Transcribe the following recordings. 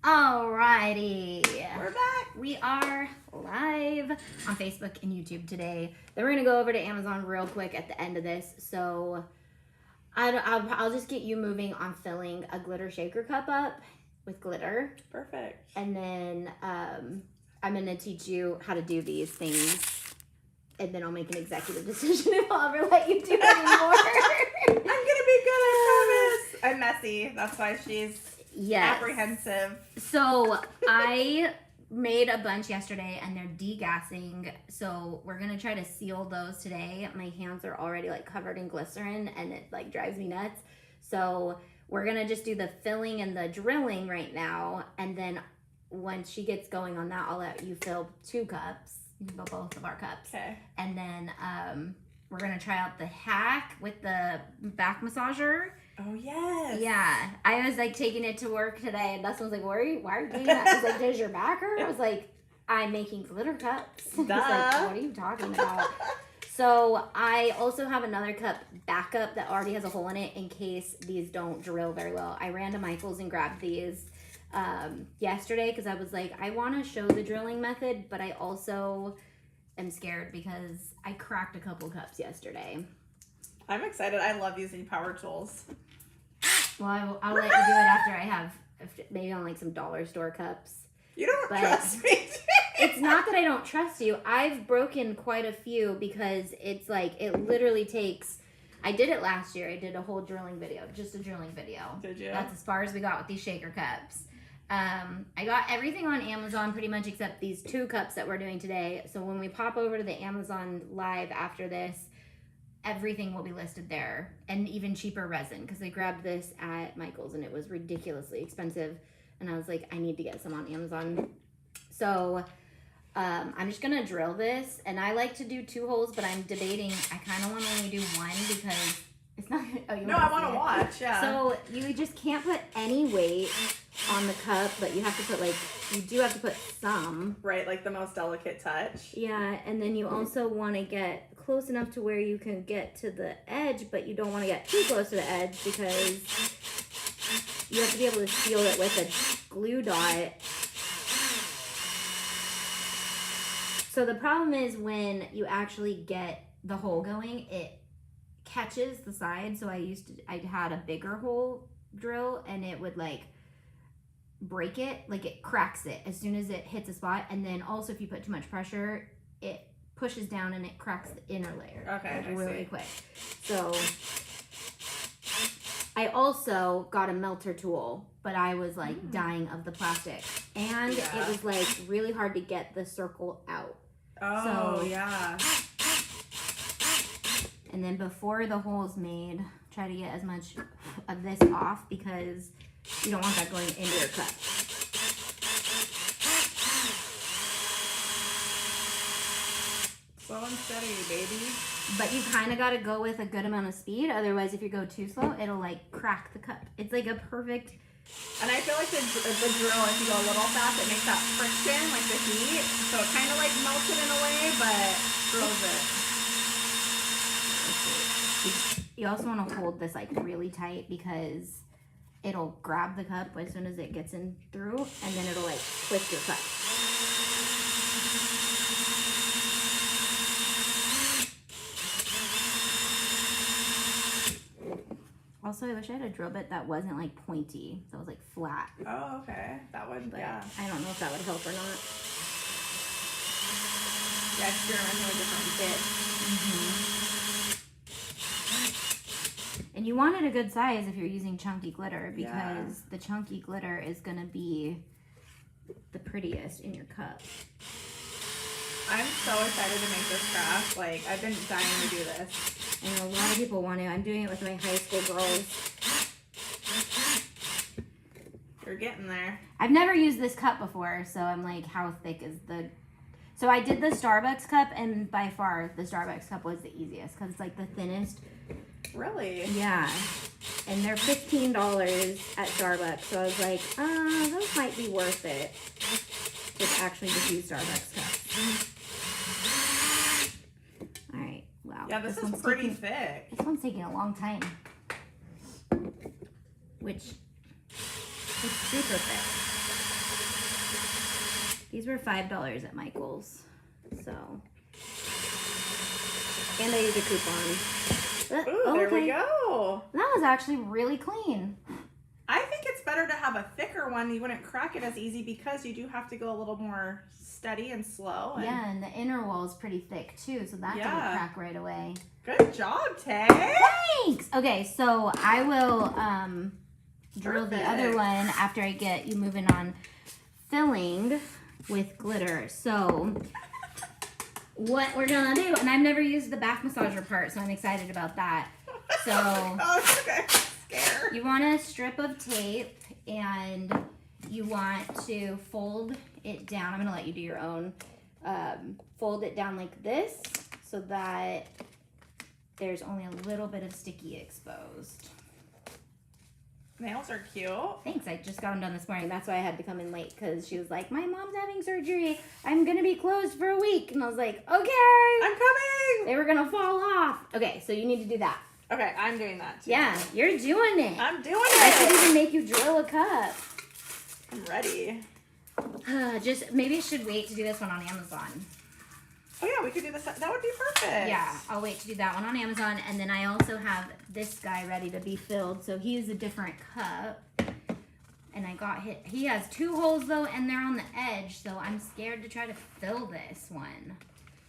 Alrighty. We're back. We are live on Facebook and YouTube today. Then we're going to go over to Amazon real quick at the end of this. So I'll just get you moving on filling a glitter shaker cup up with glitter. Perfect. And then I'm going to teach you how to do these things. And then I'll make an executive decision if I'll ever let you do it anymore. I'm going to be good, I promise. I'm messy. That's why she's apprehensive. So I made a bunch yesterday and they're degassing. So we're going to try to seal those today. My hands are already like covered in glycerin and it like drives me nuts. So we're going to just do the filling and the drilling right now. And then once she gets going on that, I'll let you fill 2 cups. Both of our cups. Okay. And then we're going to try out the hack with the back massager. Oh, yes. Yeah. I was like taking it to work today and Dustin was like, why are you doing that? I was like, does your back hurt? I was like, I'm making glitter cups. He's like, what are you talking about? So I also have another cup backup that already has a hole in it in case these don't drill very well. I ran to Michael's and grabbed these yesterday because I was like, I want to show the drilling method, but I also am scared because I cracked a couple cups yesterday. I'm excited. I love using power tools. Well, I'll let you do it after I have maybe on like some dollar store cups. You don't trust me. It's not that I don't trust you. I've broken quite a few because it's like it literally takes. I did it last year. I did a whole drilling video, just a drilling video. Did you? That's as far as we got with these shaker cups. I got everything on Amazon pretty much except these 2 cups that we're doing today. So when we pop over to the Amazon Live after this, everything will be listed there. And even cheaper resin because I grabbed this at Michael's and it was ridiculously expensive. And I was like, I need to get some on Amazon. So I'm just going to drill this. And I like to do 2 holes, but I'm debating. I kind of want to only do 1 because it's not. Oh, you no, I want to watch. Yeah. So you just can't put any weight on the cup, but you have to put you do have to put some. Right, like the most delicate touch. Yeah, and then you also want to get close enough to where you can get to the edge, but you don't want to get too close to the edge because you have to be able to seal it with a glue dot. So the problem is when you actually get the hole going, it catches the side. So I had a bigger hole drill and it would like break it, like it cracks it as soon as it hits a spot. And then also if you put too much pressure, it pushes down and it cracks the inner layer. Okay, like really quick. So I also got a melter tool, but I was like dying of the plastic. And it was like really hard to get the circle out. Oh, yeah. And then before the hole's made, try to get as much of this off because you don't want that going into your cup. Slow and steady, baby. But you kind of got to go with a good amount of speed. Otherwise, if you go too slow, it'll like crack the cup. It's like a perfect... And I feel like the drill, if you go a little fast, it makes that friction, like the heat. So it kind of like melts it in a way, but drills it. You also want to hold this like really tight because it'll grab the cup as soon as it gets in through, and then it'll like twist your cup. Also, I wish I had a drill bit that wasn't like pointy, that was like flat. Oh, okay. That would, yeah. I don't know if that would help or not. Yeah, experimenting with different bits. And you want it a good size if you're using chunky glitter because the chunky glitter is going to be the prettiest in your cup. I'm so excited to make this craft. Like, I've been dying to do this. And a lot of people want to. I'm doing it with my high school girls. You're getting there. I've never used this cup before, so I'm like, how thick is the... So I did the Starbucks cup, and by far, the Starbucks cup was the easiest because it's like the thinnest. Really? Yeah. And they're $15 at Starbucks, so I was like, those might be worth it. Just actually just use Starbucks cups. All right. Wow. Yeah, this is pretty thick. This one's taking a long time. Which is super thick. These were $5 at Michael's. So. And I used a coupon. Ooh, there we go. That was actually really clean. I think it's better to have a thicker one. You wouldn't crack it as easy because you do have to go a little more steady and slow. And yeah, and the inner wall is pretty thick too, so that doesn't crack right away. Good job, Tay. Thanks. Okay, so I will drill the other one after I get you moving on filling with glitter. So what we're gonna do, and I've never used the back massager part, so I'm excited about that. So oh, okay. Scared. You want a strip of tape and you want to fold it down. I'm gonna let you do your own. Fold it down like this so that there's only a little bit of sticky exposed. Nails are cute. Thanks, I just got them done this morning. That's why I had to come in late because she was like, my mom's having surgery. I'm gonna be closed for a week. And I was like, okay. I'm coming. They were gonna fall off. Okay, so you need to do that. Okay, I'm doing that too. Yeah, you're doing it. I'm doing I it. could even make you drill a cup. I'm ready. Just maybe I should wait to do this one on Amazon. Oh yeah, we could do this. That would be perfect. Yeah, I'll wait to do that one on Amazon. And then I also have this guy ready to be filled. So he's a different cup. And I got he has 2 holes though, and they're on the edge. So I'm scared to try to fill this one.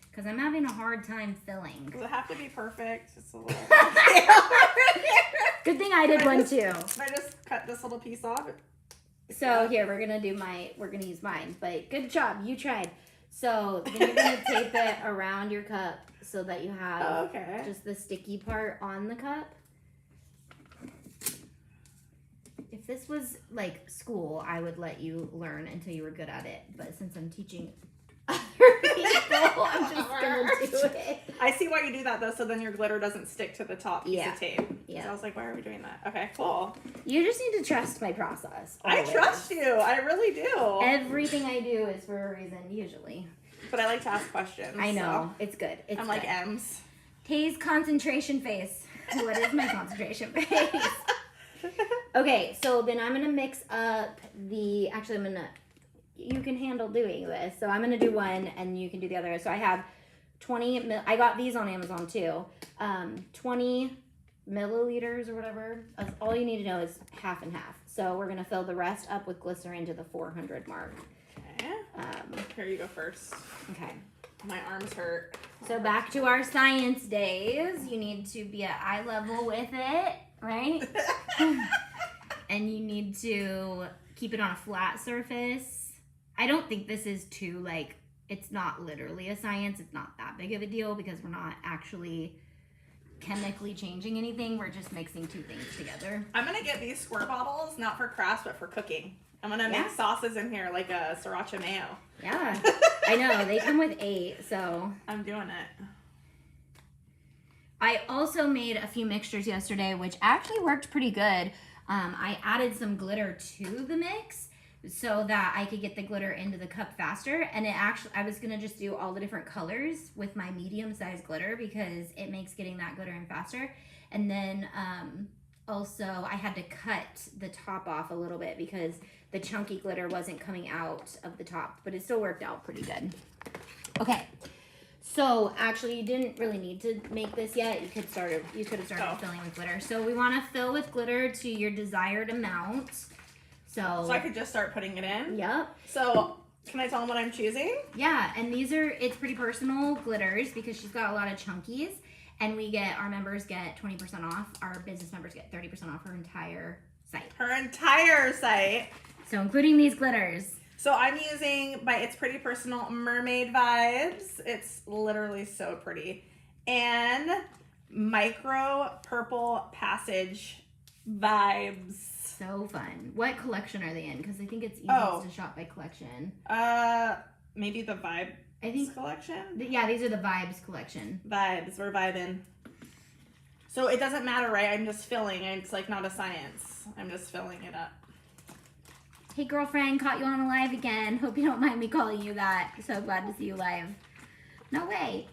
Because I'm having a hard time filling. Does it have to be perfect? Just a little. Good thing I did one too. Can I just cut this little piece off? So here, we're gonna use mine. But good job, you tried. So then you're gonna tape it around your cup so that you have just the sticky part on the cup. If this was like school, I would let you learn until you were good at it. But since I'm teaching other people, I'm just gonna do it. I see why you do that though, so then your glitter doesn't stick to the top piece of tape. Yeah. So I was like, why are we doing that? Okay, cool. You just need to trust my process. I trust you. I really do. Everything I do is for a reason, usually. But I like to ask questions. I know. So it's good. It's I'm good. like M's. Tay's concentration face. What is my concentration face? Okay, so then I'm going to mix up you can handle doing this. So I'm going to do one and you can do the other. So I have 20, I got these on Amazon too. 20 milliliters or whatever. All you need to know is half and half. So we're going to fill the rest up with glycerin to the 400 mark. Okay. Here, you go first. Okay. My arms hurt. So back to our science days. You need to be at eye level with it, right? And you need to keep it on a flat surface. I don't think this is too, it's not literally a science. It's not that big of a deal because we're not actually chemically changing anything. We're just mixing 2 things together. I'm going to get these squirt bottles, not for crafts, but for cooking. I'm going to make sauces in here like a sriracha mayo. Yeah, I know. They come with 8, so. I'm doing it. I also made a few mixtures yesterday, which actually worked pretty good. I added some glitter to the mix so that I could get the glitter into the cup faster. And I was going to just do all the different colors with my medium-sized glitter because it makes getting that glitter in faster. And then also I had to cut the top off a little bit because the chunky glitter wasn't coming out of the top, but it still worked out pretty good. Okay. So actually you didn't really need to make this yet. You could have started filling with glitter. So we want to fill with glitter to your desired amount. So I could just start putting it in? Yep. So can I tell them what I'm choosing? Yeah, and it's pretty personal glitters because she's got a lot of chunkies. And our members get 20% off. Our business members get 30% off her entire site. Her entire site. So including these glitters. So I'm using by It's Pretty Personal Mermaid Vibes. It's literally so pretty. And Micro Purple Passage Vibes. So fun. What collection are they in? Because I think it's easiest to shop by collection. Maybe the Vibes collection? Yeah, these are the Vibes collection. Vibes. We're vibing. So it doesn't matter, right? I'm just filling. It's like not a science. I'm just filling it up. Hey girlfriend, caught you on a live again. Hope you don't mind me calling you that. So glad to see you live. No way.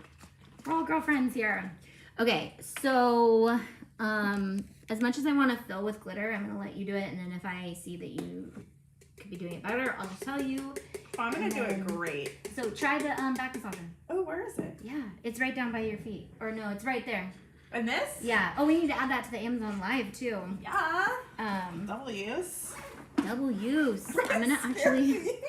We're all girlfriends here. Okay, so as much as I want to fill with glitter, I'm going to let you do it. And then if I see that you could be doing it better, I'll just tell you. Oh, I'm gonna do it great. So try the back massager. Oh, where is it? Yeah, it's right down by your feet. Or no, it's right there. And this? Yeah. Oh, we need to add that to the Amazon Live too. Yeah. Double W's. Double use. I'm gonna actually.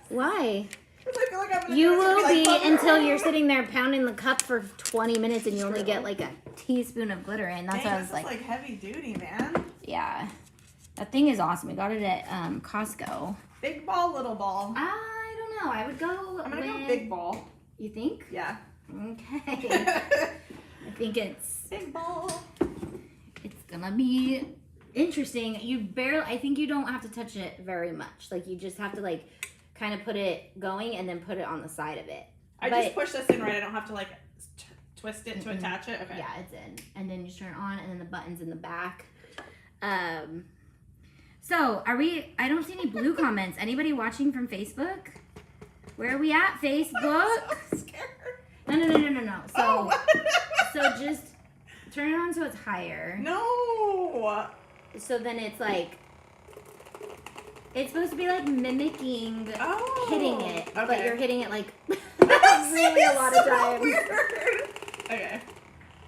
Why? I feel like I'm gonna You do it, will it's be gonna until you're sitting there pounding the cup for 20 minutes and you only get like a teaspoon of glitter in. That's what I was this is like heavy duty, man. Yeah. That thing is awesome. We got it at Costco. Big ball, little ball. I don't know. I would go. I'm gonna go big ball. You think? Yeah. Okay. I think it's big ball. It's gonna be interesting. I think you don't have to touch it very much. Like you just have to like kind of put it going and then put it on the side of it. Just push this in right. I don't have to like twist it to attach it. Okay. Yeah, it's in. And then you just turn it on and then the button's in the back. So I don't see any blue comments. Anybody watching from Facebook? Where are we at, Facebook? I'm so scared. No. So just turn it on so it's higher. No. So then it's like, it's supposed to be like mimicking hitting it, okay. but you're hitting it like really a lot of times. Weird. Okay.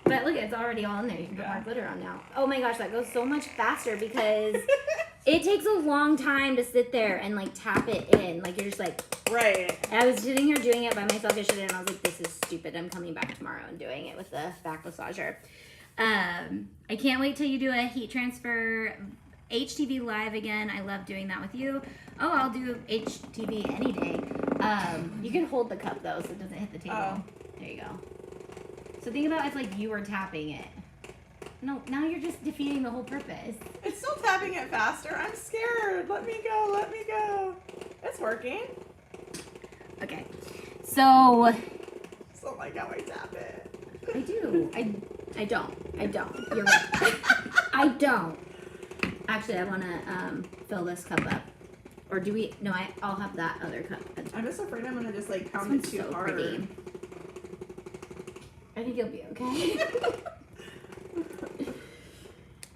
But look, it's already all in there. You can put more glitter on now. Oh my gosh, that goes so much faster because it takes a long time to sit there and like tap it in. Like you're just like, right. I was sitting here doing it by myself yesterday and I was like, this is stupid. I'm coming back tomorrow and doing it with the back massager. I can't wait till you do a heat transfer HTV live again. I love doing that with you. Oh, I'll do HTV any day. You can hold the cup though so it doesn't hit the table. Oh. There you go. So think about it's like you were tapping it. No, now you're just defeating the whole purpose. It's still tapping it faster. I'm scared. Let me go. Let me go. It's working. Okay. So Just don't like how I tap it. I do. I don't. You're right. I don't. Actually, I want to fill this cup up. Or do we? No, I'll have that other cup. I'm just afraid I'm gonna just like pound This it too one's so hard. pretty. I think you'll be okay.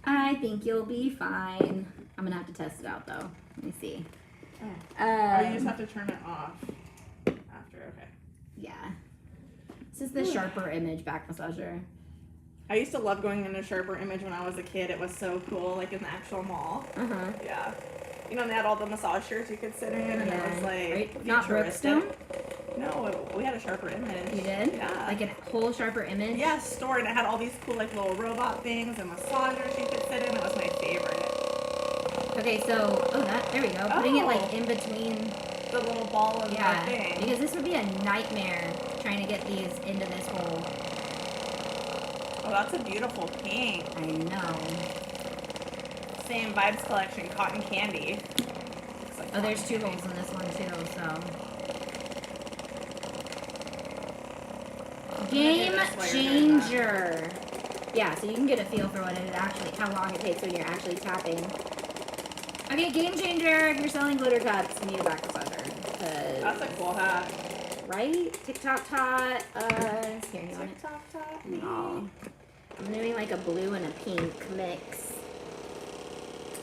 I think you'll be fine. I'm gonna have to test it out though. Let me see. Or you just have to turn it off after. Okay. Yeah. This is the Sharper Image back massager. I used to love going into Sharper Image when I was a kid. It was so cool, like in the actual mall. Yeah. You know, they had all the massage chairs you could sit in, and it was like right? Not futuristic. Brookstone? No, we had a Sharper Image. You did? Yeah. Like a whole Sharper Image? Yeah, store, and it had all these cool like little robot things and massagers you could sit in. It was my favorite. Okay, so there we go. Putting it like in between the little ball of the thing. Because this would be a nightmare trying to get these into this hole. Oh, that's a beautiful pink. I know. Same Vibes Collection, cotton candy. Like there's 2 holes in this one too, so. Game changer. Yeah, so you can get a feel for how long it takes when you're actually tapping. Okay, game changer. If you're selling glitter cups, you need a back massager. That's a cool hat. Right? TikTok tot. Here, you want it? TikTok tot. No. I'm doing like a blue and a pink mix.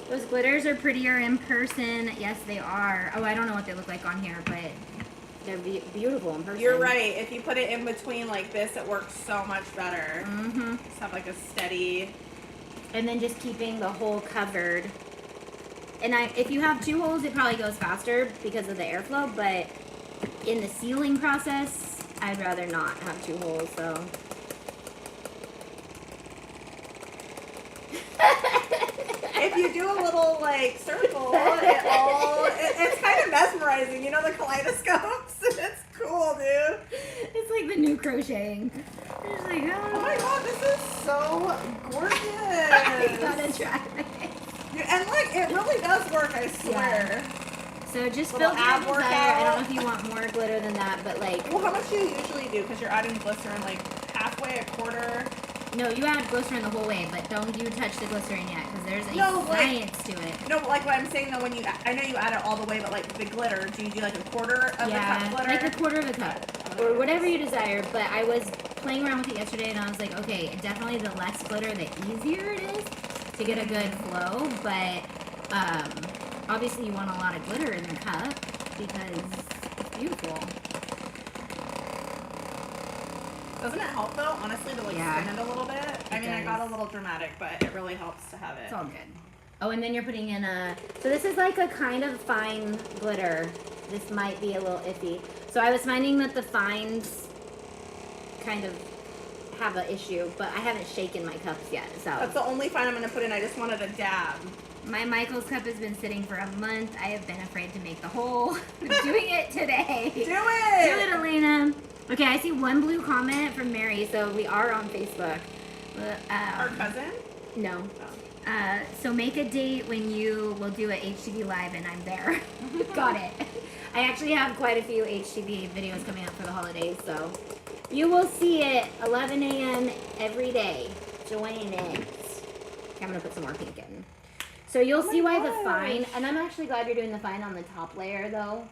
Those glitters are prettier in person. Yes, they are. Oh, I don't know what they look like on here, but they're beautiful in person. You're right. If you put it in between like this, it works so much better. Mm-hmm. Just have like a steady. And then just keeping the hole covered. And if you have 2 holes, it probably goes faster because of the airflow, but in the sealing process, I'd rather not have 2 holes, so. If you do a little like circle, it's kind of mesmerizing. You know the kaleidoscopes? It's cool, dude. It's like the new crocheting. You're just like, oh my god, this is so gorgeous. I gotta try it. And look, it really does work, I swear. Yeah. So just Little fill your ab desire. workout. I don't know if you want more glitter than that, but like. Well, how much do you usually do? Because you're adding glycerin like halfway, a quarter. No, you add glycerin the whole way, but don't you touch the glycerin yet, because there's a science to it. No, but like what I'm saying though, I know you add it all the way, but like the glitter, do you do like a quarter of the cup glitter? Like a quarter of a cup, or whatever you desire. But I was playing around with it yesterday, and I was like, okay, definitely the less glitter, the easier it is to get a good flow. But obviously you want a lot of glitter in the cup. because it's beautiful. Doesn't it help though, honestly, to like Yeah. spin it a little bit? I mean, I does. got a little dramatic, but it really helps to have it. It's all good. Oh, and then you're putting in so this is like a kind of fine glitter. This might be a little iffy. So I was finding that the fines kind of have an issue, but I haven't shaken my cups yet, so. That's the only fine I'm gonna put in. I just wanted a dab. My Michael's cup has been sitting for a month. I have been afraid to make the hole. I'm doing it today. Do it! Do it, Elena. Okay, I see one blue comment from Mary, so we are on Facebook. Our cousin? No. Oh. So make a date when you will do a HTV live and I'm there. Got it. I actually have quite a few HTV videos coming up for the holidays, so you will see it 11 a.m. every day. Join it. Okay, I'm gonna put some more pink in. So you'll see why the fine, and I'm actually glad you're doing the fine on the top layer though.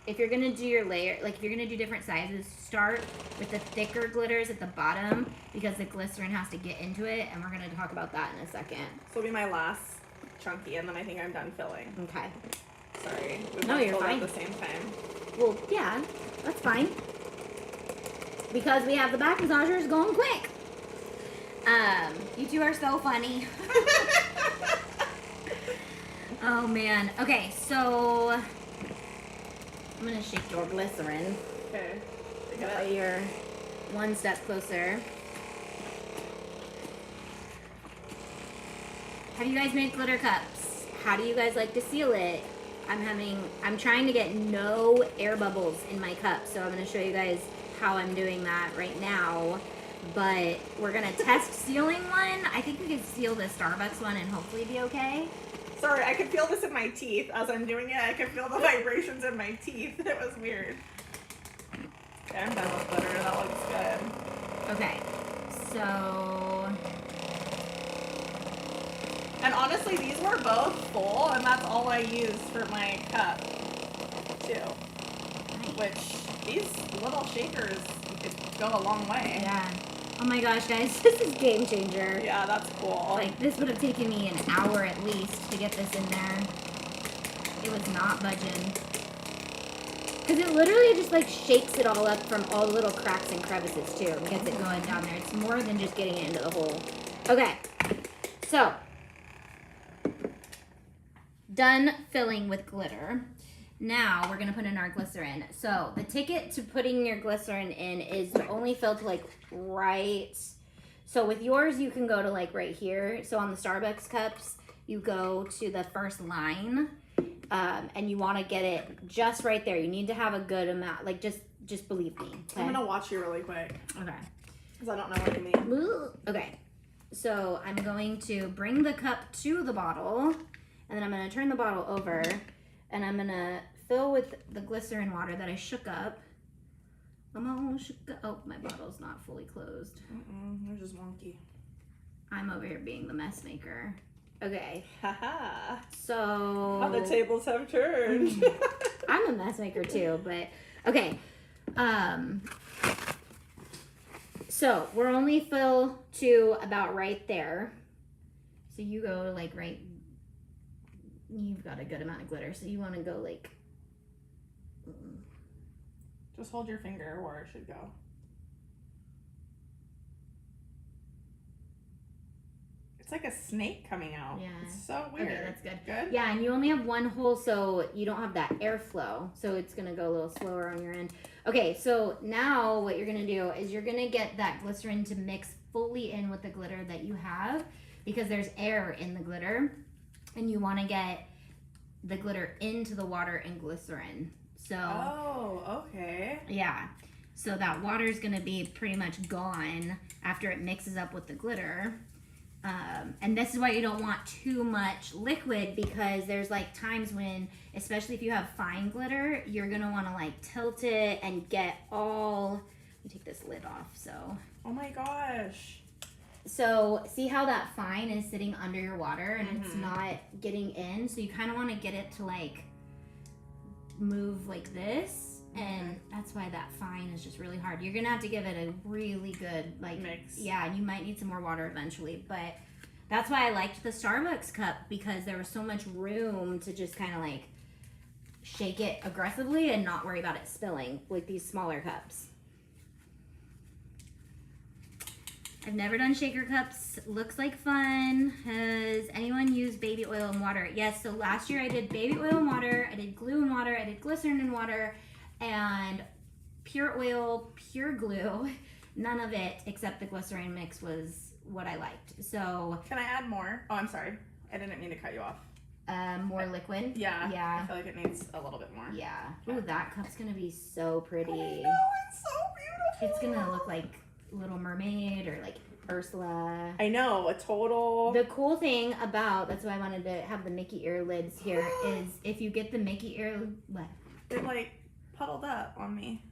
If you're gonna do your layer, like if you're gonna do different sizes, start with the thicker glitters at the bottom because the glycerin has to get into it, and we're gonna talk about that in a second. This will be my last chunky, and then I think I'm done filling. Okay. Sorry. No, you're fine. At the same time. Well, yeah, that's fine. Because we have the back massagers going quick. You two are so funny. Oh man. Okay, so I'm gonna shake your glycerin. Okay. That way you're one step closer. Have you guys made glitter cups? How do you guys like to seal it? I'm trying to get no air bubbles in my cup, so I'm gonna show you guys how I'm doing that right now. But we're gonna test sealing one. I think we can seal the Starbucks one and hopefully be okay. Sorry, I could feel this in my teeth. As I'm doing it, I could feel the vibrations in my teeth. It was weird. Okay, I'm done with glitter. That looks good. Okay, so... And honestly, these were both full, and that's all I used for my cup, too. Nice. Which, these little shakers could go a long way. Yeah. Oh my gosh, guys, this is game changer. Yeah, that's cool. Like, this would have taken me an hour at least to get this in there. It was not budging. Because it literally just, like, shakes it all up from all the little cracks and crevices, too, and gets it going down there. It's more than just getting it into the hole. Okay. So, done filling with glitter. Now, we're going to put in our glycerin. So, the ticket to putting your glycerin in is to only fill to, like, right... So, with yours, you can go to, like, right here. So, on the Starbucks cups, you go to the first line, and you want to get it just right there. You need to have a good amount. Like, just believe me. Okay? I'm going to watch you really quick. Okay. Because I don't know what you mean. Okay. So, I'm going to bring the cup to the bottle, and then I'm going to turn the bottle over, and I'm going to fill with the glycerin water that I shook up. Oh, my bottle's not fully closed. They're just wonky. I'm over here being the mess maker. Okay. Haha. So... How the tables have turned. I'm a mess maker too, but... Okay. So, we're only fill to about right there. So, you go, like, right... You've got a good amount of glitter, so you want to go, like... Just hold your finger where it should go. It's like a snake coming out. Yeah. It's so weird. Okay, that's good. Good? Yeah, and you only have one hole, so you don't have that airflow. So it's going to go a little slower on your end. Okay, so now what you're going to do is you're going to get that glycerin to mix fully in with the glitter that you have because there's air in the glitter. And you want to get the glitter into the water and glycerin. So, oh, okay. Yeah. So that water is going to be pretty much gone after it mixes up with the glitter. And this is why you don't want too much liquid because there's like times when, especially if you have fine glitter, you're going to want to like tilt it and get all, let me take this lid off. So, oh my gosh. So see how that fine is sitting under your water and it's not getting in? So you kind of want to get it to like move like this, and that's why that fine is just really hard. You're gonna have to give it a really good like mix. Yeah, and you might need some more water eventually, but that's why I liked the Starbucks cup because there was so much room to just kind of like shake it aggressively and not worry about it spilling like these smaller cups. I've never done shaker cups. Looks like fun. Has anyone used baby oil and water? Yes, so last year I did baby oil and water, I did glue and water, I did glycerin and water, and pure oil, pure glue. None of it except the glycerin mix was what I liked. So can I add more? Oh, I'm sorry. I didn't mean to cut you off. More liquid? Yeah. Yeah. I feel like it needs a little bit more. Yeah. Ooh, that cup's gonna be so pretty. I know, it's so beautiful. It's gonna look like Little Mermaid or like Ursula. I know, a total. The cool thing about, that's why I wanted to have the Mickey ear lids here, is if you get the Mickey ear, what? It like puddled up on me.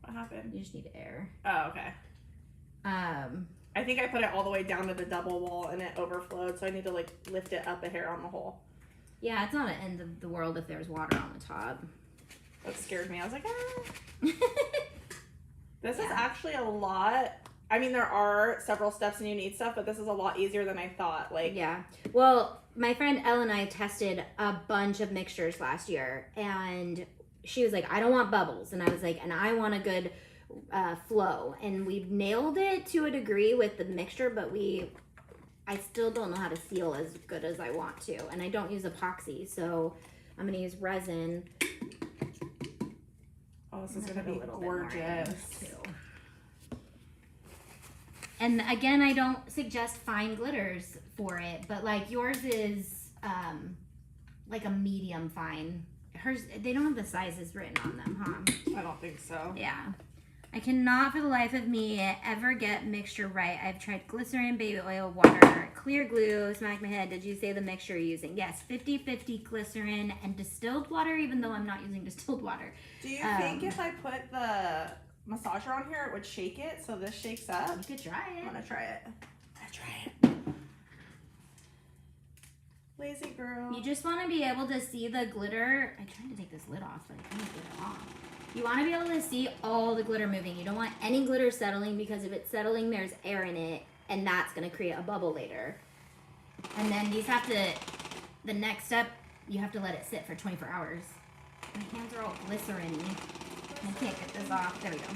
What happened? You just need air. Oh, okay. I think I put it all the way down to the double wall and it overflowed, so I need to like lift it up a hair on the hole. Yeah, it's not the end of the world if there's water on the top. That scared me. I was like, ah. This is actually a lot. I mean, there are several steps and you need stuff, but this is a lot easier than I thought. Like, yeah. Well, my friend Elle and I tested a bunch of mixtures last year, and she was like, I don't want bubbles. And I was like, and I want a good flow. And we've nailed it to a degree with the mixture, but I still don't know how to seal as good as I want to. And I don't use epoxy, so I'm going to use resin. Oh, this is going to be gorgeous. And again, I don't suggest fine glitters for it, but like yours is like a medium fine. Hers, they don't have the sizes written on them, huh? I don't think so. Yeah. I cannot for the life of me ever get mixture right. I've tried glycerin, baby oil, water, clear glue. Smack my head. Did you say the mixture you're using? Yes, 50-50 glycerin and distilled water, even though I'm not using distilled water. Do you think if I put the massager on here, it would shake it so this shakes up? You could try it. I'm gonna try it. Lazy girl. You just want to be able to see the glitter. I tried to take this lid off, but I can't get it off. You want to be able to see all the glitter moving. You don't want any glitter settling, because if it's settling, there's air in it, and that's going to create a bubble later. And then these have to, the next step, you have to let it sit for 24 hours. My hands are all glycerin. I can't get this off. There we go.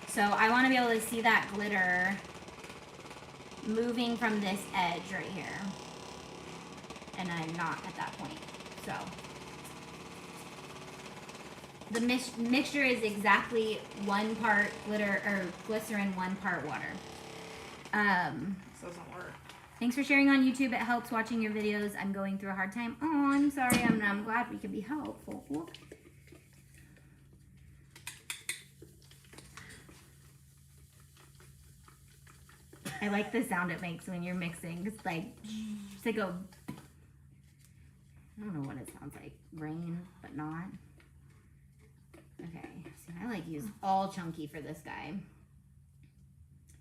So I want to be able to see that glitter moving from this edge right here. And I'm not at that point. So the mixture is exactly 1 part glitter or glycerin, 1 part water. This doesn't work. Thanks for sharing on YouTube. It helps watching your videos. I'm going through a hard time. Oh, I'm sorry. I'm glad we could be helpful. I like the sound it makes when you're mixing. It's like a, I don't know what it sounds like. Rain, but not. Okay, so I like use all chunky for this guy.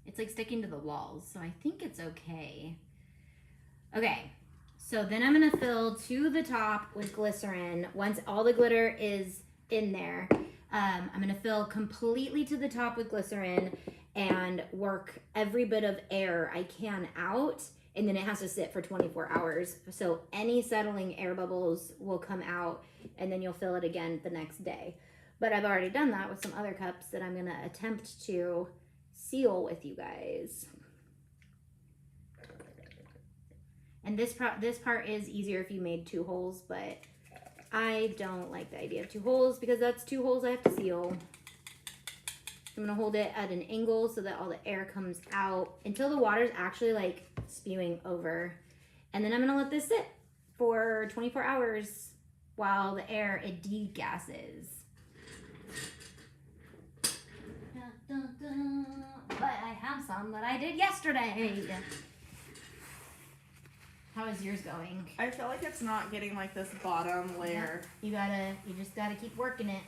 It's like sticking to the walls, so I think it's okay. Okay, so then I'm gonna fill to the top with glycerin. Once all the glitter is in there, I'm gonna fill completely to the top with glycerin and work every bit of air I can out, and then it has to sit for 24 hours. So any settling air bubbles will come out, and then you'll fill it again the next day. But I've already done that with some other cups that I'm gonna attempt to seal with you guys. And this part is easier if you made 2 holes, but I don't like the idea of 2 holes because that's 2 holes I have to seal. I'm gonna hold it at an angle so that all the air comes out until the water's actually like spewing over. And then I'm gonna let this sit for 24 hours while the air, it degasses. But I have some that I did yesterday. How is yours going? I feel like it's not getting like this bottom layer. Yeah. You just gotta keep working it.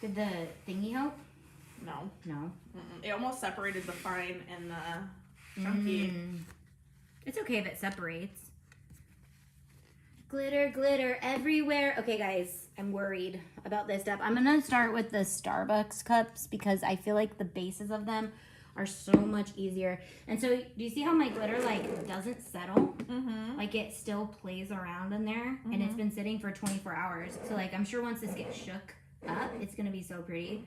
Did the thingy help? No. No. It almost separated the fine and the chunky. It's okay if it separates. Glitter, glitter everywhere. Okay, guys, I'm worried about this stuff. I'm gonna start with the Starbucks cups because I feel like the bases of them are so much easier. And so, do you see how my glitter like doesn't settle? Mm-hmm. Like it still plays around in there, and it's been sitting for 24 hours. So like I'm sure once this gets shook up, it's gonna be so pretty.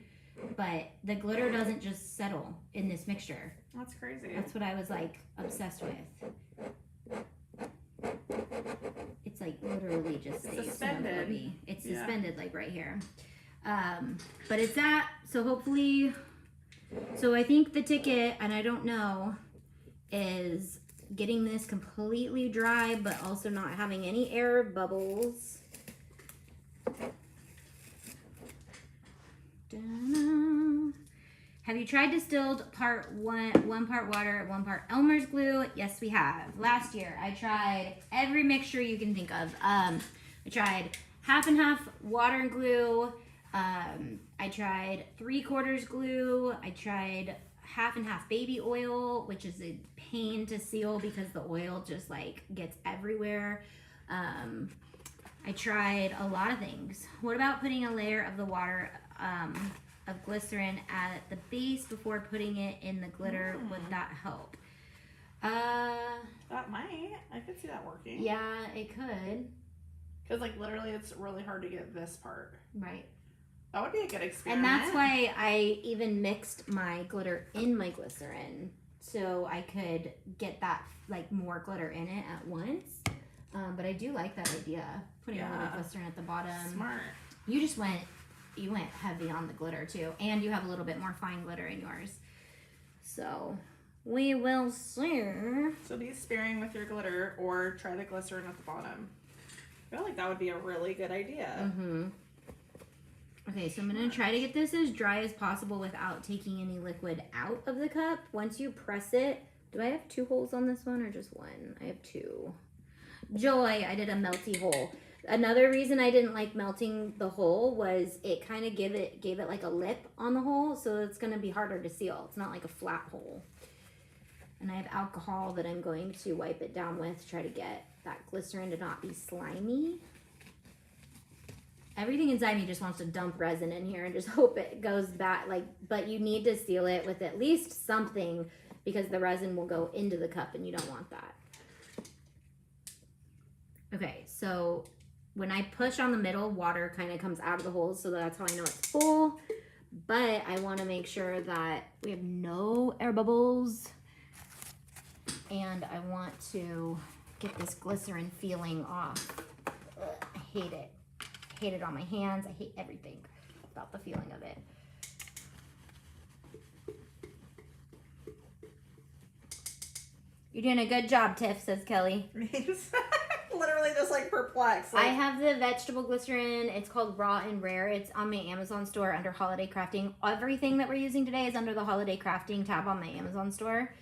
But the glitter doesn't just settle in this mixture. That's crazy. That's what I was like obsessed with. It's like literally just stays suspended. snugly. It's suspended like right here. But it's that. So hopefully, so I think the ticket, and I don't know, is getting this completely dry, but also not having any air bubbles. Da-na. Have you tried distilled one part water, 1 part Elmer's glue? Yes, we have. Last year, I tried every mixture you can think of. I tried half and half water and glue. I tried 3/4 glue. I tried half and half baby oil, which is a pain to seal because the oil just like gets everywhere. I tried a lot of things. What about putting a layer of the water of glycerin at the base before putting it in the glitter? Would that help? That might. I could see that working. Yeah, it could. Because like literally it's really hard to get this part. Right. That would be a good experiment. And that's why I even mixed my glitter in my glycerin, so I could get that like more glitter in it at once. But I do like that idea, putting a little glycerin at the bottom. Smart. You went heavy on the glitter too, and you have a little bit more fine glitter in yours. So we will see. So be sparing with your glitter, or try the glycerin at the bottom. I feel like that would be a really good idea. Mm-hmm. Okay, so I'm gonna try to get this as dry as possible without taking any liquid out of the cup. Once you press it, do I have 2 holes on this one or just 1? I have 2. Joy, I did a melty hole. Another reason I didn't like melting the hole was it kind of gave it like a lip on the hole, so it's gonna be harder to seal. It's not like a flat hole. And I have alcohol that I'm going to wipe it down with to try to get that glycerin to not be slimy. Everything inside me just wants to dump resin in here and just hope it goes back. But you need to seal it with at least something because the resin will go into the cup and you don't want that. Okay, so when I push on the middle, water kind of comes out of the holes, so that's how I know it's full. But I want to make sure that we have no air bubbles. And I want to get this glycerin feeling off. Ugh, I hate it. I hate it on my hands. I hate everything about the feeling of it. You're doing a good job, Tiff, says Kelly. Literally just like perplexed. Like, I have the vegetable glycerin. It's called Raw and Rare. It's on my Amazon store under Holiday Crafting. Everything that we're using today is under the Holiday Crafting tab on my Amazon store.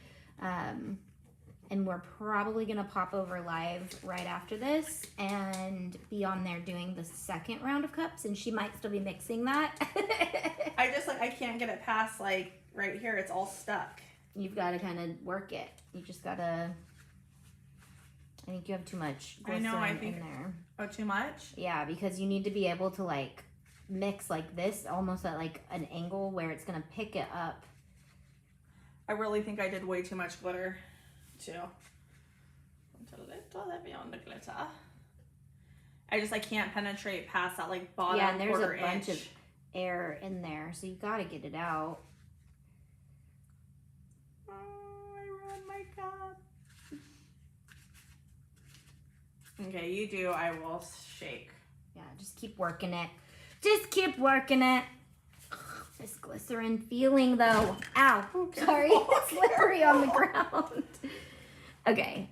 And we're probably going to pop over live right after this and be on there doing the second round of cups. And she might still be mixing that. I can't get it past like right here. It's all stuck. You've got to kind of work it. You just got to... I think you have too much glycerin in there. Oh, too much? Yeah, because you need to be able to like mix like this almost at like an angle where it's going to pick it up. I really think I did way too much glitter too. A little heavy on the glitter. I can't penetrate past that like bottom yeah, and there's quarter a bunch inch. of air in there, so you got to get it out. Oh, I ruined my cup. Okay, you do. I will shake. Yeah, just keep working it. Just keep working it. Ugh, this glycerin feeling though. Ow. Sorry. It's slippery on the ground. Okay.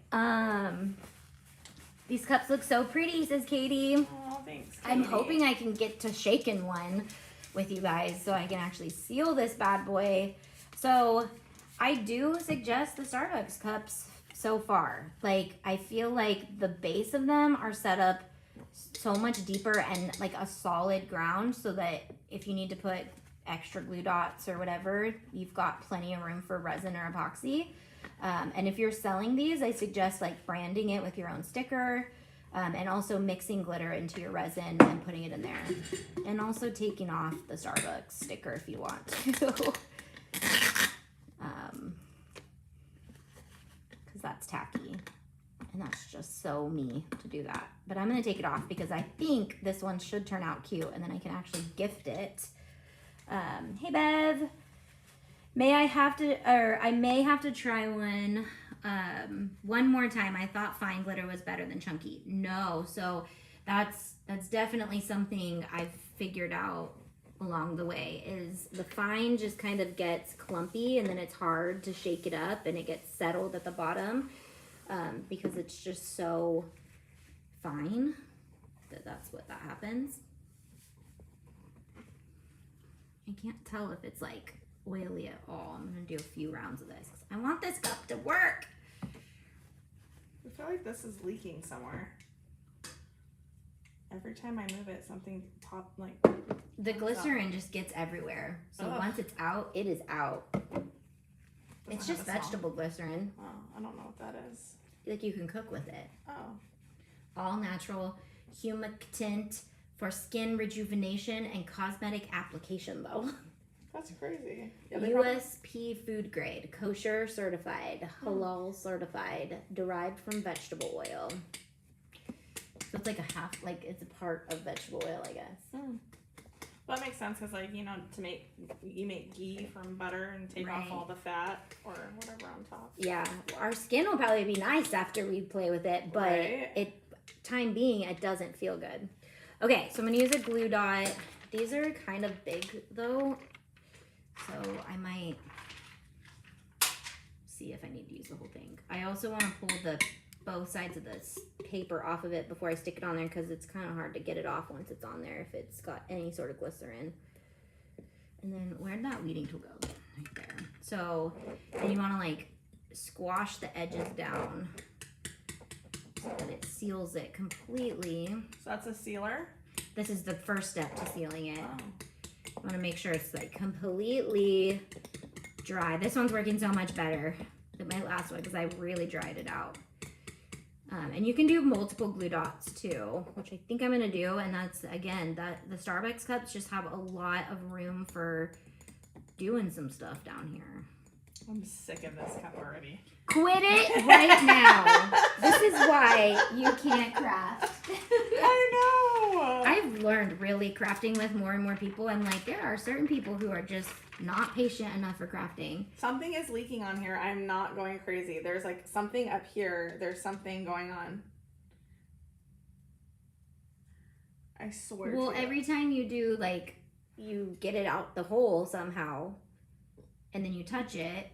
These cups look so pretty, says Katie. Oh, thanks, Katie. I'm hoping I can get to shaking one with you guys so I can actually seal this bad boy. So I do suggest the Starbucks cups so far. Like, I feel like the base of them are set up so much deeper and like a solid ground so that if you need to put extra glue dots or whatever, you've got plenty of room for resin or epoxy. And if you're selling these, I suggest like branding it with your own sticker, and also mixing glitter into your resin and putting it in there. And also taking off the Starbucks sticker if you want to. that's tacky. And that's just so me to do that. But I'm going to take it off because I think this one should turn out cute and then I can actually gift it. Hey, Bev. I may have to try one more time. I thought fine glitter was better than chunky. No, so that's definitely something I've figured out along the way, is the fine just kind of gets clumpy and then it's hard to shake it up and it gets settled at the bottom because it's just so fine that's what that happens. I can't tell if it's like oily at all. I'm gonna do a few rounds of this 'cause I want this cup to work. I feel like this is leaking somewhere. Every time I move it, something the glycerin just gets everywhere. So once it's out, it is out. It's just vegetable glycerin. Oh, I don't know what that is. Like you can cook with it. Oh. All natural humectant for skin rejuvenation and cosmetic application though. That's crazy. Yeah, USP food grade, kosher certified, halal certified, derived from vegetable oil. So it's like it's a part of vegetable oil, I guess. Well, that makes sense because, you make ghee from butter and take off all the fat or whatever on top. Yeah, our skin will probably be nice after we play with it, but time being, it doesn't feel good. Okay, so I'm gonna use a glue dot. These are kind of big though, so I might see if I need to use the whole thing. I also want to pull both sides of this paper off of it before I stick it on there because it's kind of hard to get it off once it's on there if it's got any sort of glycerin. And then where'd that weeding tool go? Right there. So, and you want to squash the edges down so that it seals it completely. So that's a sealer? This is the first step to sealing it. Oh. I want to make sure it's completely dry. This one's working so much better than my last one because I really dried it out. And you can do multiple glue dots too, which I think I'm gonna do. And that's, again, the Starbucks cups just have a lot of room for doing some stuff down here. I'm sick of this cup already. Quit it right now. This is why you can't craft. I know. I've learned really crafting with more and more people. And there are certain people who are just not patient enough for crafting. Something is leaking on here. I'm not going crazy. There's something up here. There's something going on. I swear. Well, every time you do, you get it out the hole somehow, and then you touch it.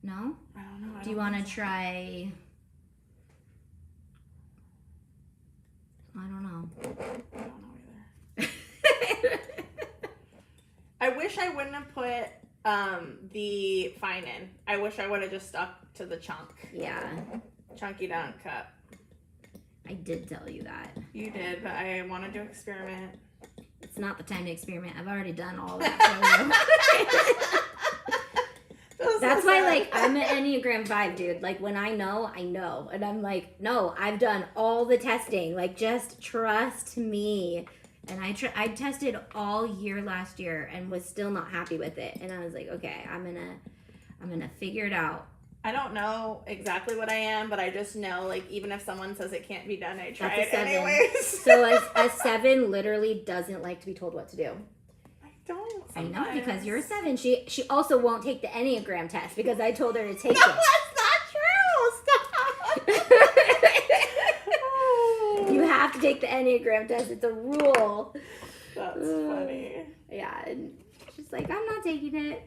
No? I don't know. Do you want to try? I don't know. I don't know either. I wish I wouldn't have put the fine in. I wish I would have just stuck to the chunk. Yeah. Chunky down cup. I did tell you that. You did, but I wanted to experiment. It's not the time to experiment. I've already done all that. That's why, I'm an Enneagram 5, dude. When I know, I know. And I'm no, I've done all the testing. Just trust me. And I tested all year last year and was still not happy with it. And I was okay, I'm gonna figure it out. I don't know exactly what I am, but I just know, even if someone says it can't be done, I try it anyways. So a 7 literally doesn't like to be told what to do. Don't. Sometimes. I know, because you're a 7. She also won't take the Enneagram test because I told her to take it. No, that's not true. Stop. You have to take the Enneagram test. It's a rule. That's funny. Yeah, and she's I'm not taking it.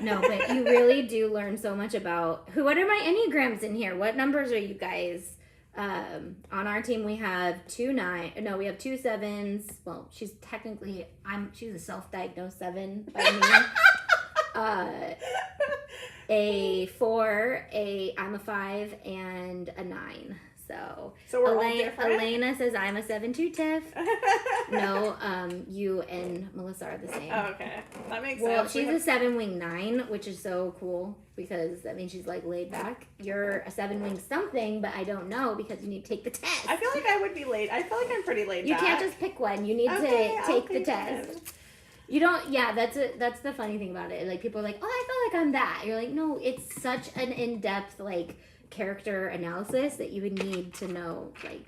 No, but you really do learn so much about what are my Enneagrams in here? What numbers are you guys? On our team we have 2 7s. Well, she's a self-diagnosed 7 by me. A 4, I'm a 5, and a 9. So we're all different. Elena says I'm a 7 too, Tiff. No, you and Melissa are the same. Oh, okay. That makes sense. Well, she's a 7 wing 9, which is so cool because that means she's laid back. You're a 7 wing something, but I don't know because you need to take the test. I feel like I would be laid. I feel like I'm pretty laid back. You can't just pick one. You need to take the test. You don't, yeah, that's the funny thing about it. Like, people are like, oh, I feel like I'm that. You're like, no, it's such an in-depth, like, character analysis that you would need to know, like,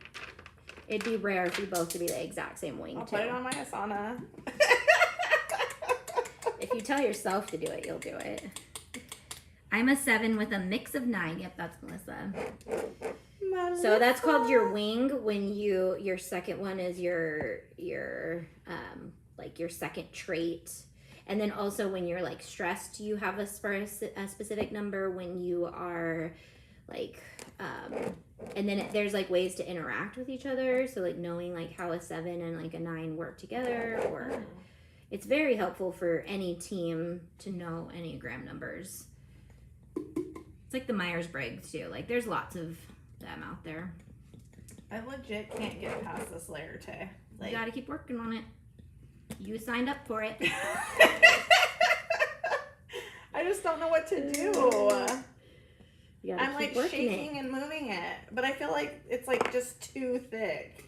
it'd be rare for you both to be the exact same wing, I'll too. put it on my Asana. If you tell yourself to do it, you'll do it. I'm a 7 with a mix of 9. Yep, that's Melissa. So that's called your wing when your second one is your like your second trait. And then also when you're like stressed, you have a specific number. When you are like and then there's like ways to interact with each other, so like knowing like how a 7 and like a 9 work together, or it's very helpful for any team to know Enneagram numbers. It's like the Myers-Briggs too. Like there's lots of them out there. I legit can't get past this layer, Tay. Like, you gotta keep working on it. You signed up for it. I just don't know what to do. I'm like shaking and moving it, but I feel like it's like just too thick.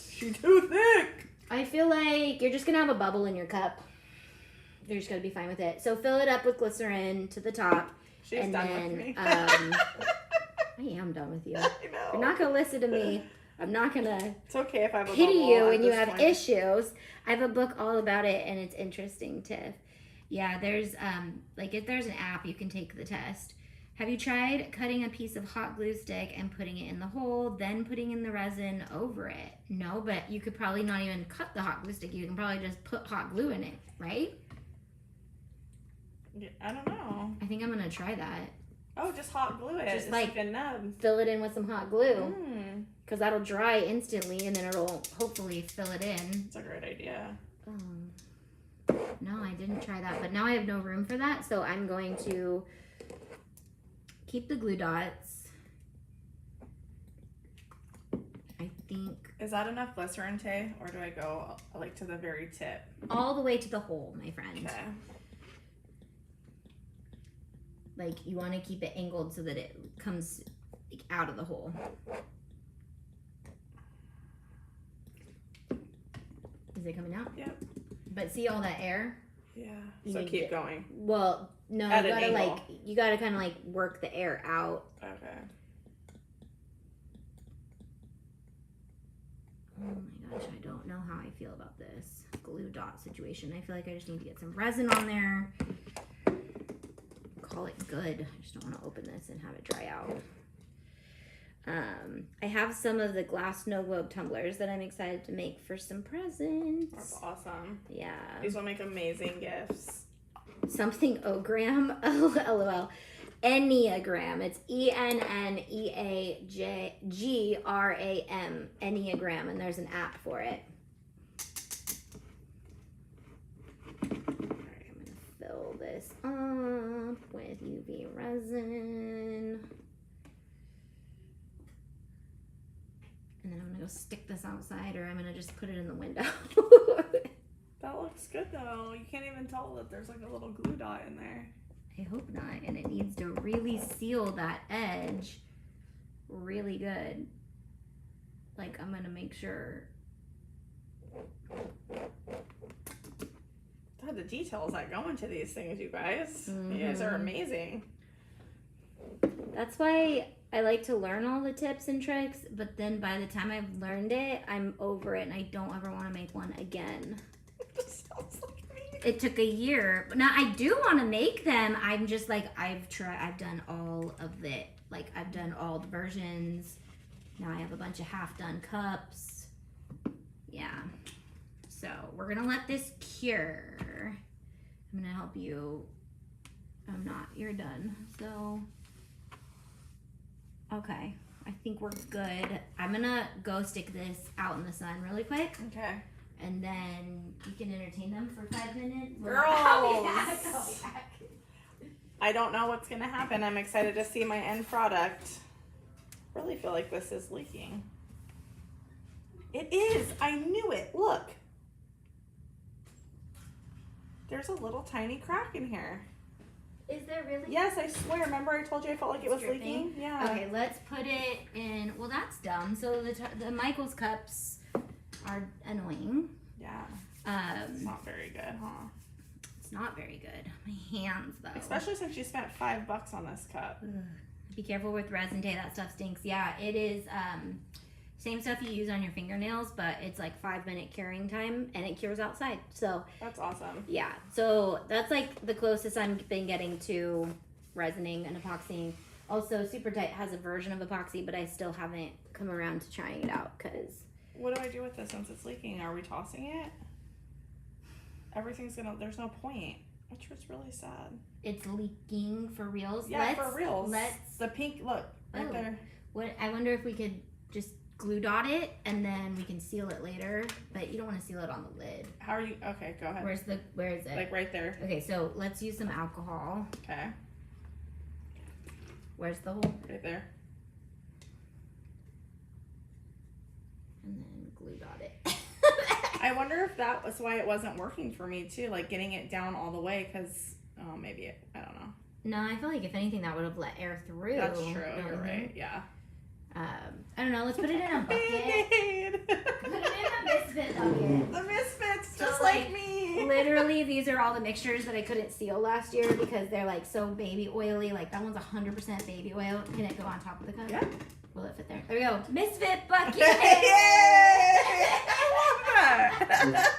She's too thick. I feel like you're just gonna have a bubble in your cup. You're just gonna be fine with it. So fill it up with glycerin to the top. She's and done then, with me. I am done with you. I know. You're not gonna listen to me. I'm not gonna It's okay if I have a pity bubble you at when you this have point. issues. I have a book all about it, and it's interesting to. Yeah, there's like if there's an app, you can take the test. Have you tried cutting a piece of hot glue stick and putting it in the hole, then putting in the resin over it? No, but you could probably not even cut the hot glue stick. You can probably just put hot glue in it, right? Yeah, I don't know. I think I'm gonna try that. Oh, just hot glue it. Just it's like a nub. fill it in with some hot glue, Mm. because that'll dry instantly, and then it'll hopefully fill it in. It's a great idea. No, I didn't try that, but now I have no room for that, so I'm going to keep the glue dots. I think Is that enough glycerin, Tay? Or do I go like to the very tip? all the way to the hole, my friend. Okay. Like, you want to keep it angled so that it comes like, out of the hole. Is it coming out? Yep. But see all that air? Yeah. You So need keep to- going. Well, no, At you an gotta angle. like you gotta kind of like work the air out. Okay. Oh my gosh, I don't know how I feel about this glue dot situation. I feel like I just need to get some resin on there. Call it good. I just don't want to open this and have it dry out. I have some of the glass snow globe tumblers that I'm excited to make for some presents. That's awesome. Yeah. These will make amazing gifts. Something ogram. LOL. Enneagram. It's ENNEAGRAM. Enneagram. And there's an app for it. Alright, I'm going to fill this up with UV resin. And then I'm going to go stick this outside, or I'm going to just put it in the window. That looks good though. You can't even tell that there's like a little glue dot in there. I hope not. And it needs to really seal that edge really good. Like, I'm gonna make sure. God, the details that go into these things, you guys. You guys are amazing. That's why I like to learn all the tips and tricks, but then by the time I've learned it, I'm over it and I don't ever want to make one again. This sounds like me. It took a year. But now I do want to make them. I'm just like, I've done all of it. Like, I've done all the versions. Now I have a bunch of half-done cups. Yeah. So we're going to let this cure. I'm going to help you. I'm not. You're done. So, okay. I think we're good. I'm going to go stick this out in the sun really quick. Okay. And then you can entertain them for 5 minutes. Girls! I'll be back. I don't know what's gonna happen. I'm excited to see my end product. Really feel like this is leaking. It is. I knew it. Look. There's a little tiny crack in here. Is there really? Yes, I swear. Remember I told you I felt like it was Dripping? leaking? Yeah. Okay, let's put it in. Well, that's dumb. So the Michael's cups are annoying. Yeah. It's not very good, huh? It's not very good. My hands, though. Especially since you spent $5 on this cup. Ugh. Be careful with resin tape. That stuff stinks. Yeah, it is same stuff you use on your fingernails, but it's like 5-minute curing time, and it cures outside. So that's awesome. Yeah, so that's like the closest I've been getting to resining and epoxying. Also, Super Tight has a version of epoxy, but I still haven't come around to trying it out because. What do I do with this since it's leaking? Are we tossing it? Everything's gonna. There's no point. Which was really sad. It's leaking for reals. Yeah, for reals. Let's. The pink. Look right there. What I wonder if we could just glue dot it and then we can seal it later. But you don't want to seal it on the lid. How are you? Okay, go ahead. Where is it? Like right there. Okay, so let's use some alcohol. Okay. Where's the hole? Right there. And then glue dot it. I wonder if that was why it wasn't working for me too, like getting it down all the way, because maybe I don't know. No, I feel like if anything that would have let air through. That's true. You're right. Yeah. I don't know. Let's put it in a bucket. Put it in a misfit bucket. The misfits, just So, like me. Literally, these are all the mixtures that I couldn't seal last year because they're like so baby oily. Like that one's 100% baby oil. Can it go on top of the cup? Yeah. Will it fit there? There we go. Misfit bucket. Yay! I love that.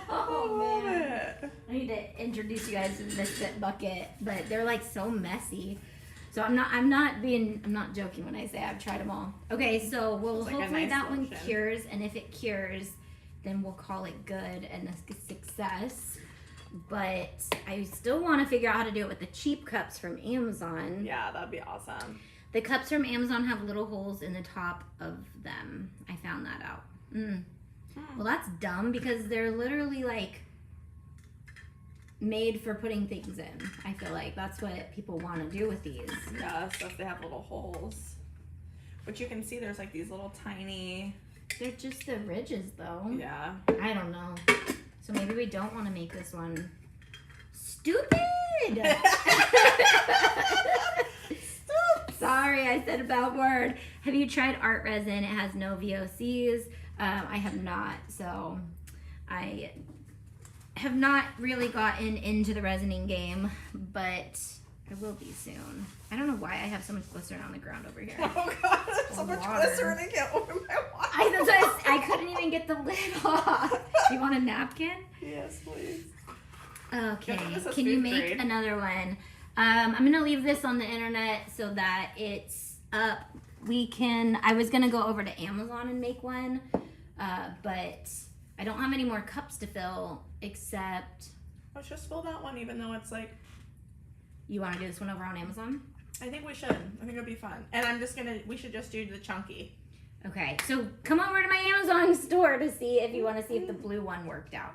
Oh man. I need to introduce you guys to the misfit bucket, but they're like so messy. So I'm not joking when I say I've tried them all. Okay, so hopefully that one cures, and if it cures, then we'll call it good and a success. But I still want to figure out how to do it with the cheap cups from Amazon. Yeah, that'd be awesome. The cups from Amazon have little holes in the top of them. I found that out. Well, that's dumb because they're literally like made for putting things in. I feel like that's what people want to do with these. Yeah, so if they have little holes. But you can see there's like these little tiny. They're just the ridges though. Yeah. I don't know. So maybe we don't want to make this one stupid. Sorry, I said a bad word. Have you tried art resin? It has no VOCs. I have not. So I have not really gotten into the resining game, but I will be soon. I don't know why I have so much glycerin on the ground over here. Oh god, there's so much glycerin I can't open my water. I couldn't even get the lid off. You want a napkin? Yes, please. Okay. This is Can you food make grade. another one? I'm gonna leave this on the internet so that it's up. I was gonna go over to Amazon and make one, but I don't have any more cups to fill except. Let's just fill that one, even though it's like. You want to do this one over on Amazon? I think we should. I think it'll be fun. And we should just do the chunky. Okay, so come over to my Amazon store to see if you want to see if the blue one worked out.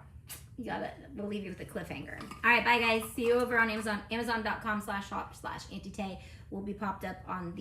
You got it. We'll leave you with a cliffhanger. All right, bye guys. See you over on Amazon. Amazon.com/shop/Auntie Tay will be popped up on the